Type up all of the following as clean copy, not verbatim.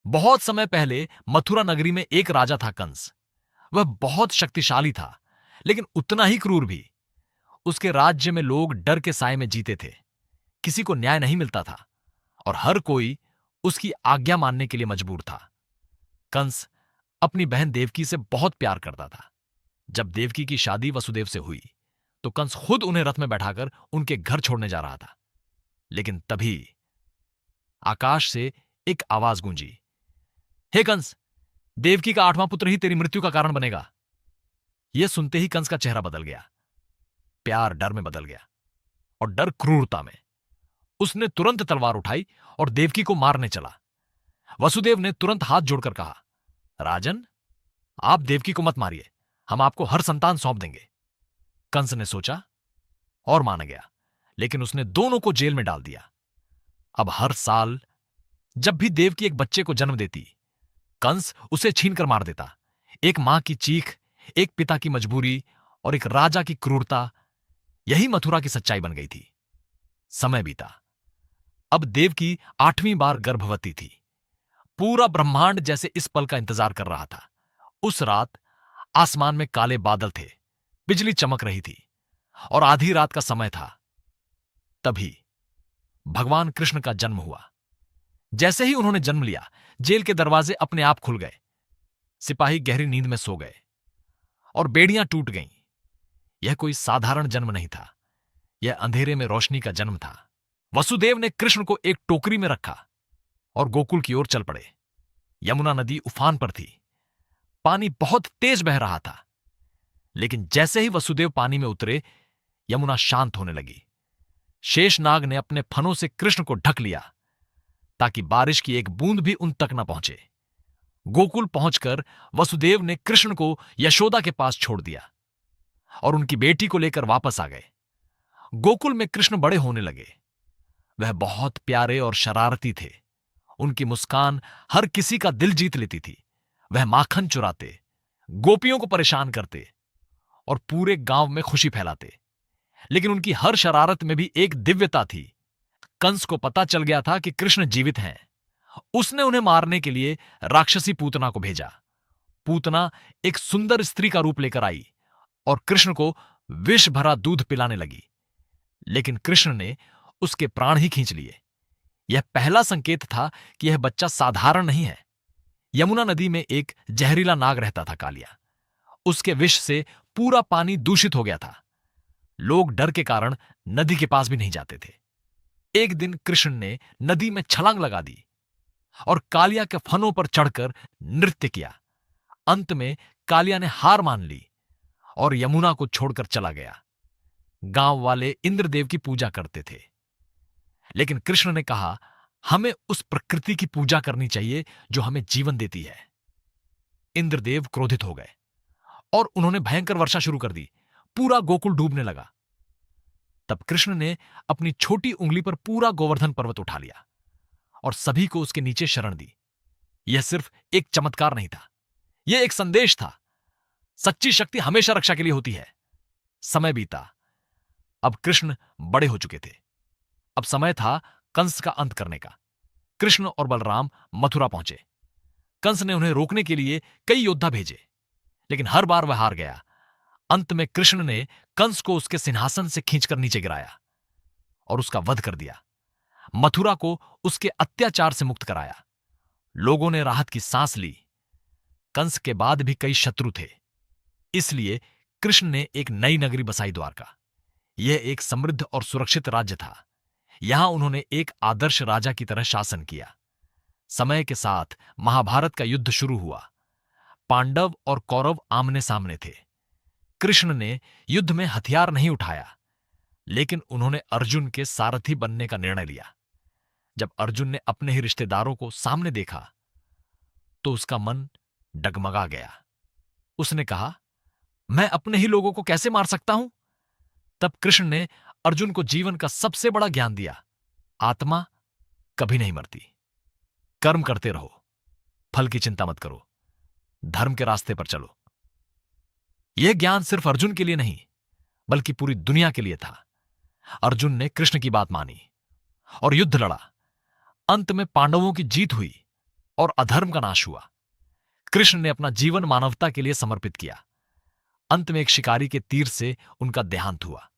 बहुत समय पहले मथुरा नगरी में एक राजा था कंस। वह बहुत शक्तिशाली था, लेकिन उतना ही क्रूर भी। उसके राज्य में लोग डर के साए में जीते थे। किसी को न्याय नहीं मिलता था और हर कोई उसकी आज्ञा मानने के लिए मजबूर था। कंस अपनी बहन देवकी से बहुत प्यार करता था। जब देवकी की शादी वसुदेव से हुई तो कंस खुद उन्हें रथ में बैठाकर उनके घर छोड़ने जा रहा था। लेकिन तभी आकाश से एक आवाज गूंजी, हे कंस, देवकी का 8वां पुत्र ही तेरी मृत्यु का कारण बनेगा। यह सुनते ही कंस का चेहरा बदल गया। प्यार डर में बदल गया और डर क्रूरता में। उसने तुरंत तलवार उठाई और देवकी को मारने चला। वसुदेव ने तुरंत हाथ जोड़कर कहा, राजन, आप देवकी को मत मारिए, हम आपको हर संतान सौंप देंगे। कंस ने सोचा और मान गया, लेकिन उसने दोनों को जेल में डाल दिया। अब हर साल जब भी देवकी एक बच्चे को जन्म देती, कंस उसे छीनकर मार देता। एक मां की चीख, एक पिता की मजबूरी और एक राजा की क्रूरता, यही मथुरा की सच्चाई बन गई थी। समय बीता। अब देवकी 8वीं बार गर्भवती थी। पूरा ब्रह्मांड जैसे इस पल का इंतजार कर रहा था। उस रात आसमान में काले बादल थे, बिजली चमक रही थी और आधी रात का समय था। तभी भगवान कृष्ण का जन्म हुआ। जैसे ही उन्होंने जन्म लिया, जेल के दरवाजे अपने आप खुल गए। सिपाही गहरी नींद में सो गए और बेड़ियां टूट गईं। यह कोई साधारण जन्म नहीं था, यह अंधेरे में रोशनी का जन्म था। वसुदेव ने कृष्ण को एक टोकरी में रखा और गोकुल की ओर चल पड़े। यमुना नदी उफान पर थी। पानी बहुत तेज बह रहा था, लेकिन जैसे ही वसुदेव पानी में उतरे, यमुना शांत होने लगी। शेषनाग ने अपने फनों से कृष्ण को ढक लिया ताकि बारिश की एक बूंद भी उन तक न पहुंचे। गोकुल पहुंचकर वसुदेव ने कृष्ण को यशोदा के पास छोड़ दिया और उनकी बेटी को लेकर वापस आ गए। गोकुल में कृष्ण बड़े होने लगे। वह बहुत प्यारे और शरारती थे। उनकी मुस्कान हर किसी का दिल जीत लेती थी। वह माखन चुराते, गोपियों को परेशान करते और पूरे गांव में खुशी फैलाते। लेकिन उनकी हर शरारत में भी एक दिव्यता थी। कंस को पता चल गया था कि कृष्ण जीवित हैं। उसने उन्हें मारने के लिए राक्षसी पूतना को भेजा। पूतना एक सुंदर स्त्री का रूप लेकर आई और कृष्ण को विष भरा दूध पिलाने लगी। लेकिन कृष्ण ने उसके प्राण ही खींच लिए। यह पहला संकेत था कि यह बच्चा साधारण नहीं है। यमुना नदी में एक जहरीला नाग रहता था, कालिया। उसके विष से पूरा पानी दूषित हो गया था। लोग डर के कारण नदी के पास भी नहीं जाते थे। एक दिन कृष्ण ने नदी में छलांग लगा दी और कालिया के फनों पर चढ़कर नृत्य किया। अंत में कालिया ने हार मान ली और यमुना को छोड़कर चला गया। गांव वाले इंद्रदेव की पूजा करते थे, लेकिन कृष्ण ने कहा, हमें उस प्रकृति की पूजा करनी चाहिए जो हमें जीवन देती है। इंद्रदेव क्रोधित हो गए और उन्होंने भयंकर वर्षा शुरू कर दी। पूरा गोकुल डूबने लगा। तब कृष्ण ने अपनी छोटी उंगली पर पूरा गोवर्धन पर्वत उठा लिया और सभी को उसके नीचे शरण दी। यह सिर्फ एक चमत्कार नहीं था, यह एक संदेश था। सच्ची शक्ति हमेशा रक्षा के लिए होती है। समय बीता। अब कृष्ण बड़े हो चुके थे। अब समय था कंस का अंत करने का। कृष्ण और बलराम मथुरा पहुंचे। कंस ने उन्हें रोकने के लिए कई योद्धा भेजे, लेकिन हर बार वह हार गया। अंत में कृष्ण ने कंस को उसके सिंहासन से खींचकर नीचे गिराया और उसका वध कर दिया। मथुरा को उसके अत्याचार से मुक्त कराया। लोगों ने राहत की सांस ली। कंस के बाद भी कई शत्रु थे, इसलिए कृष्ण ने एक नई नगरी बसाई, द्वारका। यह एक समृद्ध और सुरक्षित राज्य था। यहां उन्होंने एक आदर्श राजा की तरह शासन किया। समय के साथ महाभारत का युद्ध शुरू हुआ। पांडव और कौरव आमने सामने थे। कृष्ण ने युद्ध में हथियार नहीं उठाया, लेकिन उन्होंने अर्जुन के सारथी बनने का निर्णय लिया। जब अर्जुन ने अपने ही रिश्तेदारों को सामने देखा तो उसका मन डगमगा गया। उसने कहा, मैं अपने ही लोगों को कैसे मार सकता हूं? तब कृष्ण ने अर्जुन को जीवन का सबसे बड़ा ज्ञान दिया। आत्मा कभी नहीं मरती। कर्म करते रहो, फल की चिंता मत करो, धर्म के रास्ते पर चलो। यह ज्ञान सिर्फ अर्जुन के लिए नहीं, बल्कि पूरी दुनिया के लिए था। अर्जुन ने कृष्ण की बात मानी और युद्ध लड़ा। अंत में पांडवों की जीत हुई और अधर्म का नाश हुआ। कृष्ण ने अपना जीवन मानवता के लिए समर्पित किया। अंत में एक शिकारी के तीर से उनका देहांत हुआ,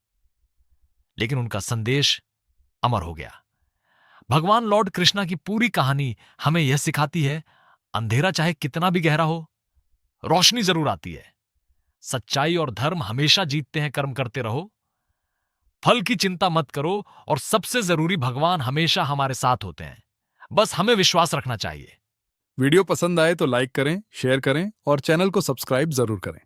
लेकिन उनका संदेश अमर हो गया। भगवान लॉर्ड कृष्णा की पूरी कहानी हमें यह सिखाती है, अंधेरा चाहे कितना भी गहरा हो, रोशनी जरूर आती है। सच्चाई और धर्म हमेशा जीतते हैं। कर्म करते रहो, फल की चिंता मत करो, और सबसे जरूरी, भगवान हमेशा हमारे साथ होते हैं। बस हमें विश्वास रखना चाहिए। वीडियो पसंद आए तो लाइक करें, शेयर करें और चैनल को सब्सक्राइब जरूर करें।